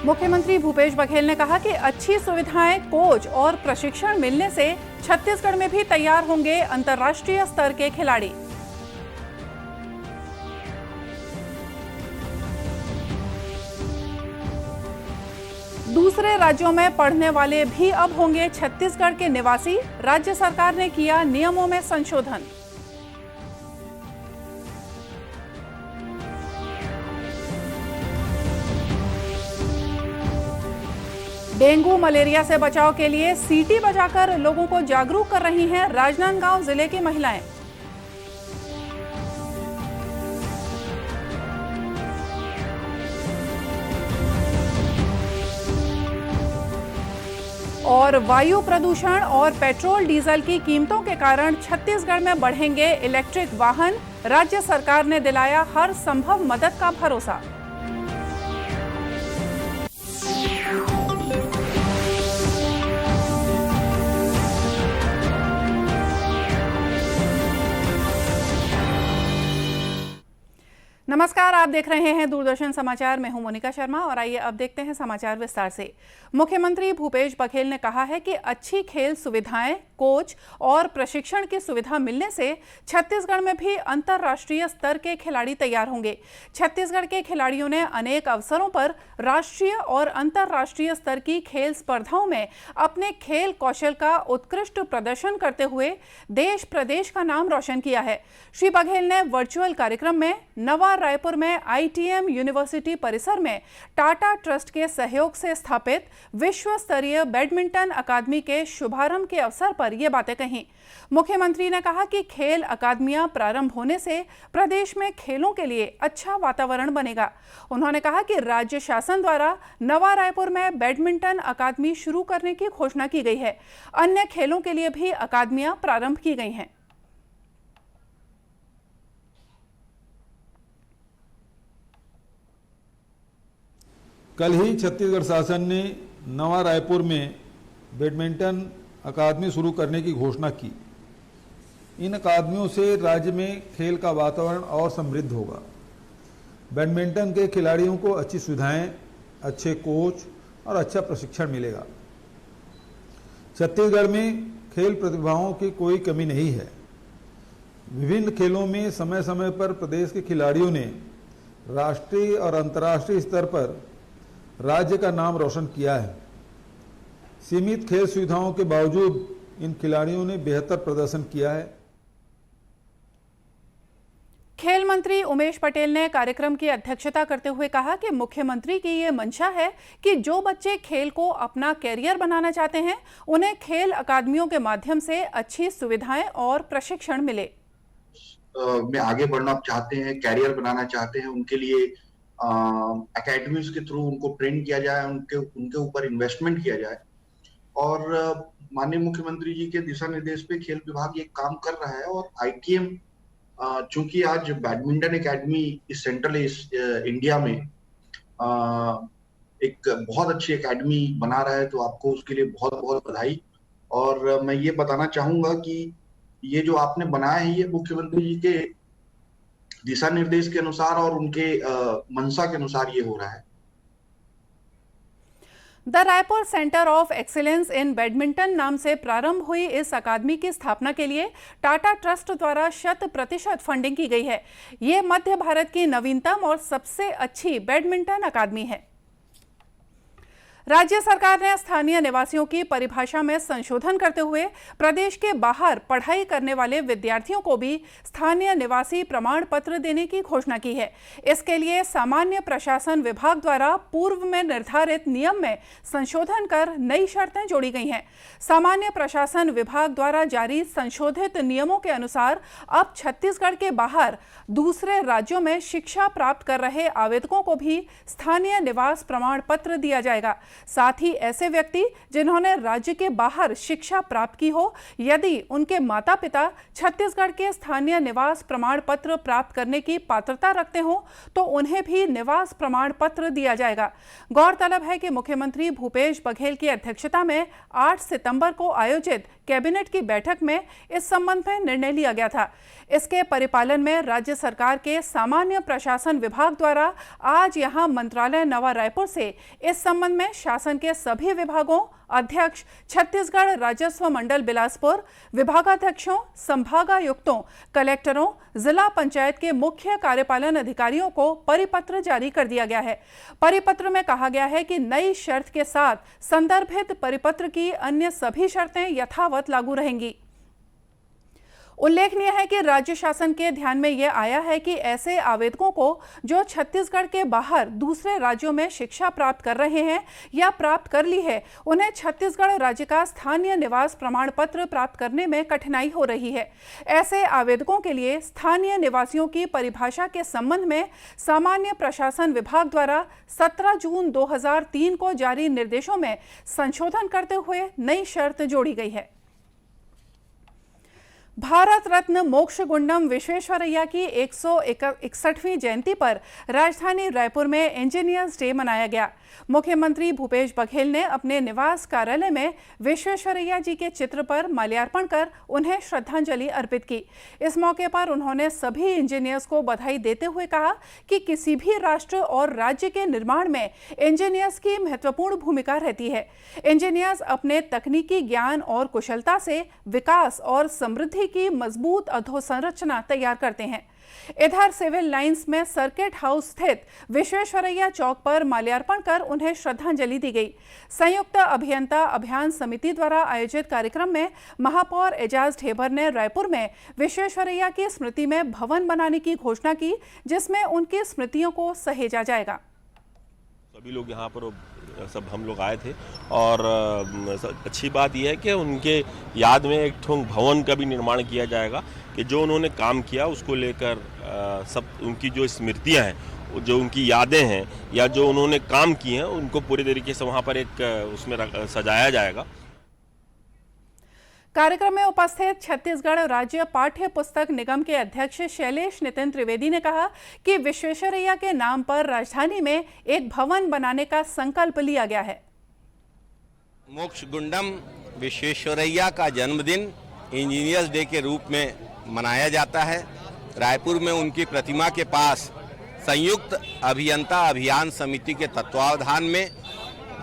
मुख्यमंत्री भूपेश बघेल ने कहा कि अच्छी सुविधाएं, कोच और प्रशिक्षण मिलने से छत्तीसगढ़ में भी तैयार होंगे अंतर्राष्ट्रीय स्तर के खिलाड़ी। दूसरे राज्यों में पढ़ने वाले भी अब होंगे छत्तीसगढ़ के निवासी। राज्य सरकार ने किया नियमों में संशोधन। डेंगू मलेरिया से बचाव के लिए सीटी बजाकर लोगों को जागरूक कर रही हैं राजनांदगांव जिले की महिलाएं। और वायु प्रदूषण और पेट्रोल डीजल की कीमतों के कारण छत्तीसगढ़ में बढ़ेंगे इलेक्ट्रिक वाहन। राज्य सरकार ने दिलाया हर संभव मदद का भरोसा। नमस्कार, आप देख रहे हैं दूरदर्शन समाचार। मैं हूं मोनिका शर्मा और आइए अब देखते हैं समाचार विस्तार से। मुख्यमंत्री भूपेश बघेल ने कहा है कि अच्छी खेल सुविधाएं, कोच और प्रशिक्षण की सुविधा मिलने से छत्तीसगढ़ में भी अंतर्राष्ट्रीय स्तर के खिलाड़ी तैयार होंगे। छत्तीसगढ़ के खिलाड़ियों ने अनेक अवसरों पर राष्ट्रीय और अंतर्राष्ट्रीय स्तर की खेल स्पर्धाओं में अपने खेल कौशल का उत्कृष्ट प्रदर्शन करते हुए देश प्रदेश का नाम रोशन किया है। श्री बघेल ने वर्चुअल कार्यक्रम में नवा रायपुर में ITM यूनिवर्सिटी परिसर में टाटा ट्रस्ट के सहयोग से स्थापित विश्व स्तरीय बैडमिंटन अकादमी के शुभारंभ के अवसर पर ये बातें कहीं। मुख्यमंत्री ने कहा कि खेल अकादमियां प्रारंभ होने से प्रदेश में खेलों के लिए अच्छा वातावरण बनेगा। उन्होंने कहा कि राज्य शासन द्वारा नवा रायपुर में बैडमिंटन अकादमी शुरू करने की घोषणा की गई है। अन्य खेलों के लिए भी अकादमियां प्रारंभ की गई हैं। कल ही छत्तीसगढ़ शासन ने नवा रायपुर में बैडमिंटन अकादमी शुरू करने की घोषणा की। इन अकादमियों से राज्य में खेल का वातावरण और समृद्ध होगा। बैडमिंटन के खिलाड़ियों को अच्छी सुविधाएं, अच्छे कोच और अच्छा प्रशिक्षण मिलेगा। छत्तीसगढ़ में खेल प्रतिभाओं की कोई कमी नहीं है। विभिन्न खेलों में समय समय पर प्रदेश के खिलाड़ियों ने राष्ट्रीय और अंतर्राष्ट्रीय स्तर पर राज्य का नाम रोशन किया है। सीमित खेल सुविधाओं के बावजूद इन खिलाड़ियों ने बेहतर प्रदर्शन किया है। खेल मंत्री उमेश पटेल ने कार्यक्रम की अध्यक्षता करते हुए कहा कि मुख्यमंत्री की ये मंशा है कि जो बच्चे खेल को अपना कैरियर बनाना चाहते हैं, उन्हें खेल अकादमियों के माध्यम से अच्छी सुविधाएं और प्रशिक्षण मिले। में आगे बढ़ना चाहते हैं, कैरियर बनाना चाहते हैं, उनके लिए एकेडमीज के थ्रू उनको ट्रेन किया जाए, उनके ऊपर इन्वेस्टमेंट किया जाए। और माननीय मुख्यमंत्री जी के दिशा निर्देश पे खेल विभाग ये काम कर रहा है। और ITM चूंकि आज बैडमिंटन एकेडमी इस सेंट्रल इंडिया में एक बहुत अच्छी एकेडमी बना रहा है, तो आपको उसके लिए बहुत बहुत बधाई। और मैं ये बताना चाहूंगा कि ये जो आपने बनाया है, ये मुख्यमंत्री जी के दिशा निर्देश के अनुसार और उनके मंशा के अनुसार ये हो रहा है। The Raipur centre of excellence in badminton नाम से प्रारंभ हुई इस अकादमी की स्थापना के लिए टाटा ट्रस्ट द्वारा 100% फंडिंग की गई है। ये मध्य भारत की नवीनतम और सबसे अच्छी बैडमिंटन अकादमी है। राज्य सरकार ने स्थानीय निवासियों की परिभाषा में संशोधन करते हुए प्रदेश के बाहर पढ़ाई करने वाले विद्यार्थियों को भी स्थानीय निवासी प्रमाण पत्र देने की घोषणा की है। इसके लिए सामान्य प्रशासन विभाग द्वारा पूर्व में निर्धारित नियम में संशोधन कर नई शर्तें जोड़ी गई हैं। सामान्य प्रशासन विभाग द्वारा जारी संशोधित नियमों के अनुसार अब छत्तीसगढ़ के बाहर दूसरे राज्यों में शिक्षा प्राप्त कर रहे आवेदकों को भी स्थानीय निवास प्रमाण पत्र दिया जाएगा। साथ ही ऐसे व्यक्ति जिन्होंने राज्य के बाहर शिक्षा प्राप्त की हो, यदि उनके माता पिता छत्तीसगढ़ के स्थानीय निवास प्रमाण पत्र प्राप्त करने की पात्रता रखते हो तो उन्हें भी निवास प्रमाण पत्र दिया जाएगा। गौरतलब है कि मुख्यमंत्री भूपेश बघेल की अध्यक्षता में 8 सितंबर को आयोजित कैबिनेट की बैठक में इस संबंध में निर्णय लिया गया था। इसके परिपालन में राज्य सरकार के सामान्य प्रशासन विभाग द्वारा आज यहां मंत्रालय नवा रायपुर से इस संबंध में शासन के सभी विभागों, अध्यक्ष, छत्तीसगढ़ राजस्व मंडल बिलासपुर, विभागाध्यक्षों, संभागायुक्तों, कलेक्टरों, जिला पंचायत के मुख्य कार्यपालन अधिकारियों को परिपत्र जारी कर दिया गया है। परिपत्र में कहा गया है कि नई शर्त के साथ संदर्भित परिपत्र की अन्य सभी शर्तें यथावत लागू रहेंगी। उल्लेखनीय है कि राज्य शासन के ध्यान में यह आया है कि ऐसे आवेदकों को जो छत्तीसगढ़ के बाहर दूसरे राज्यों में शिक्षा प्राप्त कर रहे हैं या प्राप्त कर ली है, उन्हें छत्तीसगढ़ राज्य का स्थानीय निवास प्रमाण पत्र प्राप्त करने में कठिनाई हो रही है। ऐसे आवेदकों के लिए स्थानीय निवासियों की परिभाषा के संबंध में सामान्य प्रशासन विभाग द्वारा 17 जून 2003 को जारी निर्देशों में संशोधन करते हुए नई शर्त जोड़ी गई है। भारत रत्न मोक्षगुंडम विश्वेश्वरैया की 161वीं जयंती पर राजधानी रायपुर में इंजीनियर्स डे मनाया गया। मुख्यमंत्री भूपेश बघेल ने अपने निवास कार्यालय में विश्वेश्वरैया जी के चित्र पर माल्यार्पण कर उन्हें श्रद्धांजलि अर्पित की। इस मौके पर उन्होंने सभी इंजीनियर्स को बधाई देते हुए कहा कि किसी भी राष्ट्र और राज्य के निर्माण में इंजीनियर्स की महत्वपूर्ण भूमिका रहती है। इंजीनियर्स अपने तकनीकी ज्ञान और कुशलता से विकास और समृद्धि की मजबूत अधोसंरचना तैयार करते हैं। इधर सिविल लाइंस में सर्किट हाउस स्थित विश्वेश्वरैया चौक पर माल्यार्पण कर उन्हें श्रद्धांजलि दी गई। संयुक्त अभियंता अभियान समिति द्वारा आयोजित कार्यक्रम में महापौर एजाज ढेबर ने रायपुर में विश्वेश्वरैया की स्मृति में भवन बनाने की घोषणा की, जिसमें उनकी स्मृतियों को सहेजा जाएगा। सभी लोग यहाँ पर सब हम लोग आए थे और अच्छी बात यह है कि उनके याद में एक ठोंग भवन का भी निर्माण किया जाएगा कि जो उन्होंने काम किया उसको लेकर सब उनकी जो स्मृतियाँ हैं, जो उनकी यादें हैं या जो उन्होंने काम किए हैं उनको पूरी तरीके से वहाँ पर एक उसमें सजाया जाएगा। कार्यक्रम में उपस्थित छत्तीसगढ़ राज्य पाठ्य पुस्तक निगम के अध्यक्ष शैलेश नितिन त्रिवेदी ने कहा कि विश्वेश्वरैया के नाम पर राजधानी में एक भवन बनाने का संकल्प लिया गया है। मोक्षगुंडम विश्वेश्वरैया का जन्मदिन इंजीनियर्स डे के रूप में मनाया जाता है। रायपुर में उनकी प्रतिमा के पास संयुक्त अभियंता अभियान समिति के तत्वावधान में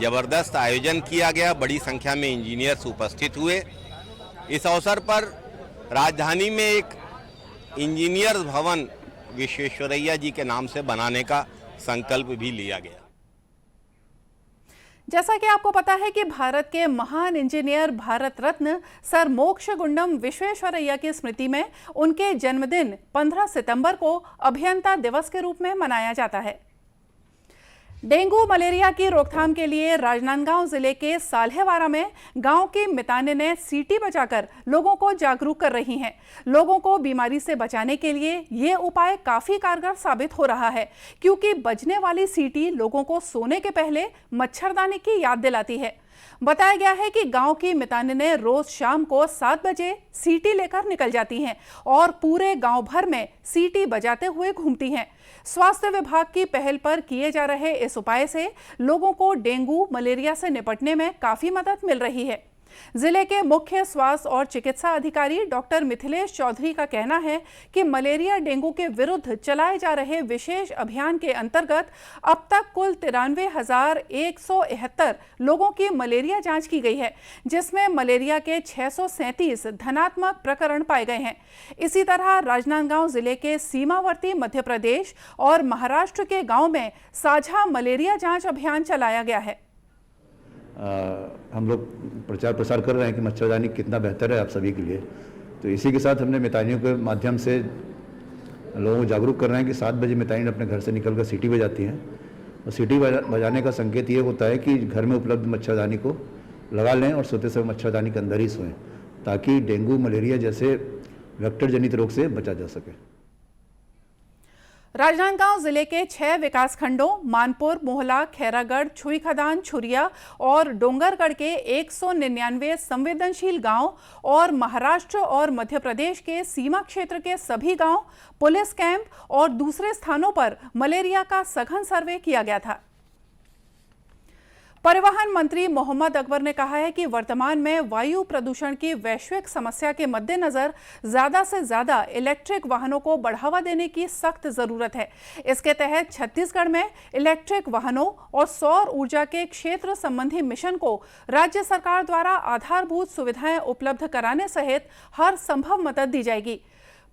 जबरदस्त आयोजन किया गया। बड़ी संख्या में इंजीनियर्स उपस्थित हुए। इस अवसर पर राजधानी में एक इंजीनियर्स भवन विश्वेश्वरैया जी के नाम से बनाने का संकल्प भी लिया गया। जैसा कि आपको पता है कि भारत के महान इंजीनियर भारत रत्न सर मोक्षगुंडम विश्वेश्वरैया की स्मृति में उनके जन्मदिन 15 सितंबर को अभियंता दिवस के रूप में मनाया जाता है। डेंगू मलेरिया की रोकथाम के लिए राजनांदगांव जिले के साल्हेवारा में गांव की मिताने ने सीटी बजाकर लोगों को जागरूक कर रही हैं। लोगों को बीमारी से बचाने के लिए ये उपाय काफी कारगर साबित हो रहा है, क्योंकि बजने वाली सीटी लोगों को सोने के पहले मच्छरदानी की याद दिलाती है। बताया गया है कि गांव की मिताने ने रोज शाम को 7 बजे सीटी लेकर निकल जाती हैं और पूरे गांव भर में सीटी बजाते हुए घूमती हैं। स्वास्थ्य विभाग की पहल पर किए जा रहे इस उपाय से लोगों को डेंगू मलेरिया से निपटने में काफी मदद मिल रही है। जिले के मुख्य स्वास्थ्य और चिकित्सा अधिकारी डॉक्टर मिथिलेश चौधरी का कहना है कि मलेरिया डेंगू के विरुद्ध चलाए जा रहे विशेष अभियान के अंतर्गत अब तक कुल 93,171 लोगों की मलेरिया जांच की गई है, जिसमें मलेरिया के 637 धनात्मक प्रकरण पाए गए हैं। इसी तरह राजनांदगांव जिले के सीमावर्ती मध्य प्रदेश और महाराष्ट्र के गांव में साझा मलेरिया जांच अभियान चलाया गया है। हम लोग प्रचार प्रसार कर रहे हैं कि मच्छरदानी कितना बेहतर है आप सभी के लिए। तो इसी के साथ हमने मितानियों के माध्यम से लोगों को जागरूक कर रहे हैं कि 7 बजे मितानी अपने घर से निकलकर सीटी बजाती हैं और सीटी बजाने का संकेत ये होता है कि घर में उपलब्ध मच्छरदानी को लगा लें और सोते समय मच्छरदानी के अंदर ही सोएं, ताकि डेंगू मलेरिया जैसे वेक्टर जनित रोग से बचा जा सके। राजनांदगांव जिले के 6 विकासखंडों मानपुर, मोहला, खैरागढ़, छुईखदान, छुरिया और डोंगरगढ़ के 199 संवेदनशील गांव और महाराष्ट्र और मध्य प्रदेश के सीमा क्षेत्र के सभी गांव, पुलिस कैंप और दूसरे स्थानों पर मलेरिया का सघन सर्वे किया गया था। परिवहन मंत्री मोहम्मद अकबर ने कहा है कि वर्तमान में वायु प्रदूषण की वैश्विक समस्या के मद्देनजर ज्यादा से ज्यादा इलेक्ट्रिक वाहनों को बढ़ावा देने की सख्त जरूरत है। इसके तहत छत्तीसगढ़ में इलेक्ट्रिक वाहनों और सौर ऊर्जा के क्षेत्र संबंधी मिशन को राज्य सरकार द्वारा आधारभूत सुविधाएं उपलब्ध कराने सहित हर संभव मदद दी जाएगी।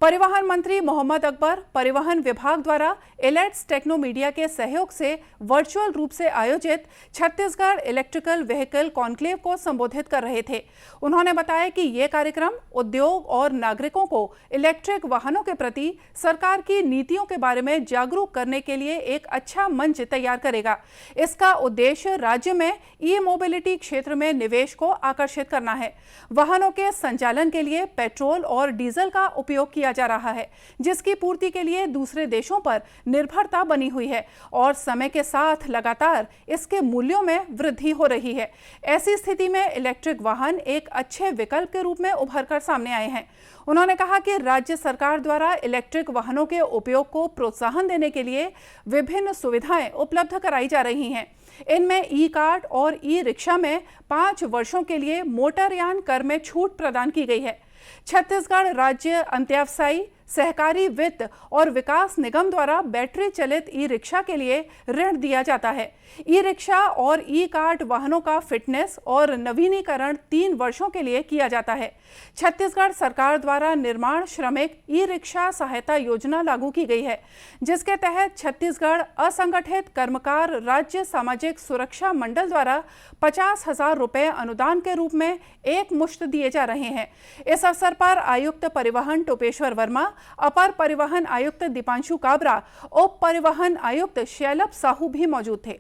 परिवहन मंत्री मोहम्मद अकबर परिवहन विभाग द्वारा एलेट्स टेक्नो मीडिया के सहयोग से वर्चुअल रूप से आयोजित छत्तीसगढ़ इलेक्ट्रिकल व्हीकल कॉन्क्लेव को संबोधित कर रहे थे। उन्होंने बताया कि ये कार्यक्रम उद्योग और नागरिकों को इलेक्ट्रिक वाहनों के प्रति सरकार की नीतियों के बारे में जागरूक करने के लिए एक अच्छा मंच तैयार करेगा। इसका उद्देश्य राज्य में ई मोबिलिटी क्षेत्र में निवेश को आकर्षित करना है। वाहनों के संचालन के लिए पेट्रोल और डीजल का उपयोग किया जा रहा है, जिसकी पूर्ति के लिए दूसरे देशों पर निर्भरता बनी हुई है और समय के साथ लगातार इसके मूल्यों में वृद्धि हो रही है। ऐसी स्थिति में इलेक्ट्रिक वाहन एक अच्छे विकल्प के रूप में उभर कर सामने आए हैं। उन्होंने कहा कि राज्य सरकार द्वारा इलेक्ट्रिक वाहनों के उपयोग को प्रोत्साहन देने के लिए विभिन्न सुविधाएं उपलब्ध कराई जा रही हैं। इनमें ई कार्ड और ई रिक्शा में 5 वर्षों के लिए मोटरयान कर में छूट प्रदान की गई है। छत्तीसगढ़ राज्य अंत्यावसायी सहकारी वित्त और विकास निगम द्वारा बैटरी चलित ई रिक्शा के लिए ऋण दिया जाता है। ई रिक्शा और ई कार्ट वाहनों का फिटनेस और नवीनीकरण 3 वर्षों के लिए किया जाता है। छत्तीसगढ़ सरकार द्वारा निर्माण श्रमिक ई रिक्शा सहायता योजना लागू की गई है, जिसके तहत छत्तीसगढ़ असंगठित कर्मकार राज्य सामाजिक सुरक्षा मंडल द्वारा 50,000 रुपए अनुदान के रूप में एक मुश्त दिए जा रहे हैं। इस अवसर पर आयुक्त परिवहन टोपेश्वर वर्मा, अपर परिवहन आयुक्त दीपांशु काबरा, उप परिवहन आयुक्त शैलभ साहू भी मौजूद थे।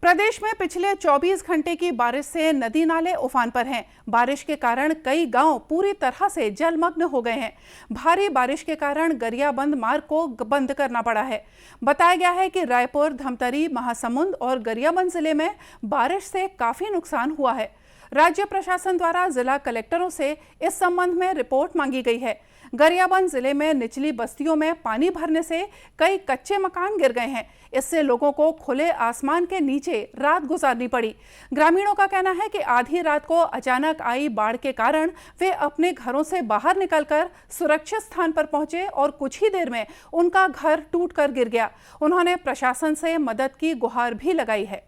प्रदेश में पिछले 24 घंटे की बारिश से नदी नाले उफान पर हैं। बारिश के कारण कई गांव पूरी तरह से जलमग्न हो गए हैं। भारी बारिश के कारण गरियाबंद मार्ग को बंद करना पड़ा है। बताया गया है कि रायपुर, धमतरी, महासमुंद और गरियाबंद जिले में बारिश से काफी नुकसान हुआ है। राज्य प्रशासन द्वारा जिला कलेक्टरों से इस संबंध में रिपोर्ट मांगी गई है। गरियाबंद जिले में निचली बस्तियों में पानी भरने से कई कच्चे मकान गिर गए हैं। इससे लोगों को खुले आसमान के नीचे रात गुजारनी पड़ी। ग्रामीणों का कहना है कि आधी रात को अचानक आई बाढ़ के कारण वे अपने घरों से बाहर निकलकर सुरक्षित स्थान पर पहुंचे और कुछ ही देर में उनका घर टूटकर गिर गया। उन्होंने प्रशासन से मदद की गुहार भी लगाई है।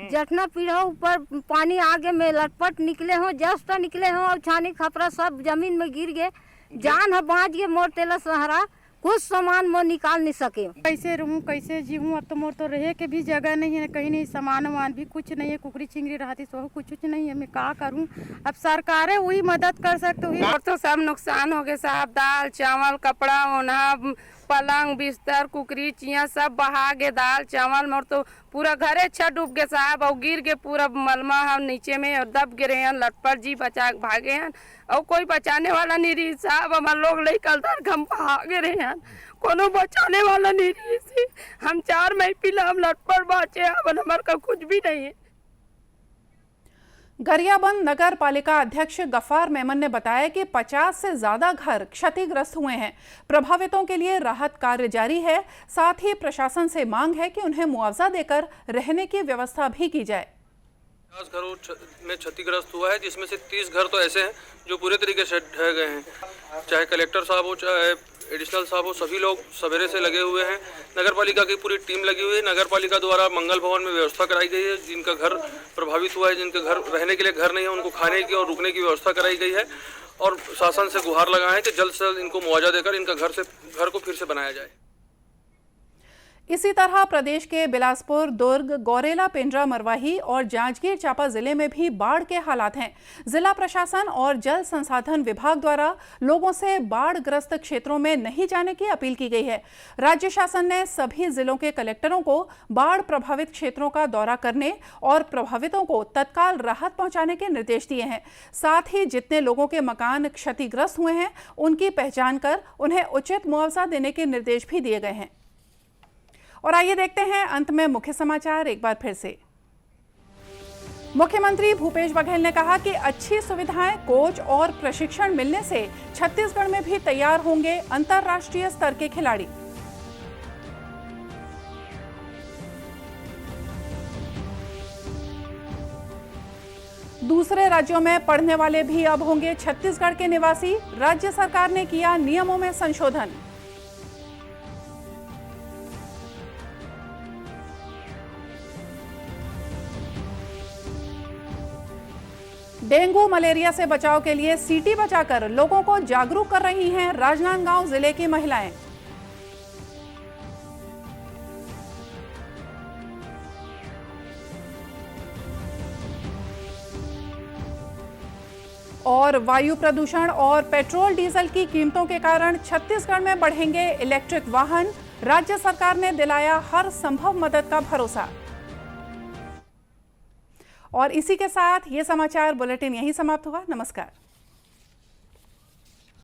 जटना पीढ़ा ऊपर पानी आगे में लटपट निकले हो, जस्ट निकले हो और छानी खपरा सब जमीन में गिर गए। जान है बाँच गए, मोर तेला सहारा कुछ सामान मोर निकाल नहीं सके। कैसे रहूं, कैसे जीऊं? अब तो मोर तो रहे के भी जगह नहीं है, कहीं नहीं, सामान वामान भी कुछ नहीं है। कुकड़ी चिंगड़ी रहती तो कुछ नहीं है। मैं क्या करूं? अब सरकार है वही मदद कर सकते हुई। और तो सब नुकसान हो गए साहब। दाल चावल कपड़ा ओढ़ना पलंग बिस्तर कुकरी चिया सब बहा गए। दाल चावल मोर तो पूरा घर अच्छा डूब गए साहब। और गिर के पूरा मलमा हम नीचे में और दब गिरे हैं। लटपट जी बचा भागे हैं और कोई बचाने वाला नहीं रही साहब। हमारे लोग ले कल तक हम भागे रहे हैं, कोनो बचाने वाला नहीं रही। हम 4 मई पिला हम लटपट बाचे, अब हमारे का कुछ भी नहीं है। गरियाबंद नगर पालिका अध्यक्ष गफ्फार मेमन ने बताया कि 50 से ज्यादा घर क्षतिग्रस्त हुए हैं। प्रभावितों के लिए राहत कार्य जारी है। साथ ही प्रशासन से मांग है कि उन्हें मुआवजा देकर रहने की व्यवस्था भी की जाए। 50 घरों में क्षतिग्रस्त हुआ है, जिसमें से 30 घर तो ऐसे हैं जो पूरे तरीके से ढह गए हैं। चाहे कलेक्टर साहब हो, चाहे एडिशनल साहब हो, सभी लोग सवेरे से लगे हुए हैं। नगर पालिका की पूरी टीम लगी हुई है। नगर पालिका द्वारा मंगल भवन में व्यवस्था कराई गई है। जिनका घर प्रभावित हुआ है, जिनके घर रहने के लिए घर नहीं है, उनको खाने की और रुकने की व्यवस्था कराई गई है। और शासन से गुहार लगाए हैं कि जल्द से जल्द इनको मुआवजा देकर इनका घर को फिर से बनाया जाए। इसी तरह प्रदेश के बिलासपुर, दुर्ग, गौरेला, पिंडरा, मरवाही और जांजगीर चांपा जिले में भी बाढ़ के हालात हैं। जिला प्रशासन और जल संसाधन विभाग द्वारा लोगों से बाढ़ग्रस्त क्षेत्रों में नहीं जाने की अपील की गई है। राज्य शासन ने सभी जिलों के कलेक्टरों को बाढ़ प्रभावित क्षेत्रों का दौरा करने और प्रभावितों को तत्काल राहत पहुंचाने के निर्देश दिए हैं। साथ ही जितने लोगों के मकान क्षतिग्रस्त हुए हैं उनकी पहचान कर उन्हें उचित मुआवजा देने के निर्देश भी दिए गए हैं। और आइए देखते हैं अंत में मुख्य समाचार एक बार फिर से। मुख्यमंत्री भूपेश बघेल ने कहा कि अच्छी सुविधाएं, कोच और प्रशिक्षण मिलने से छत्तीसगढ़ में भी तैयार होंगे अंतर्राष्ट्रीय स्तर के खिलाड़ी। दूसरे राज्यों में पढ़ने वाले भी अब होंगे छत्तीसगढ़ के निवासी। राज्य सरकार ने किया नियमों में संशोधन। डेंगू, मलेरिया से बचाव के लिए सीटी बजाकर लोगों को जागरूक कर रही हैं राजनांदगांव जिले की महिलाएं। और वायु प्रदूषण और पेट्रोल डीजल की कीमतों के कारण छत्तीसगढ़ में बढ़ेंगे इलेक्ट्रिक वाहन। राज्य सरकार ने दिलाया हर संभव मदद का भरोसा। और इसी के साथ ये समाचार बुलेटिन यहीं समाप्त हुआ। नमस्कार।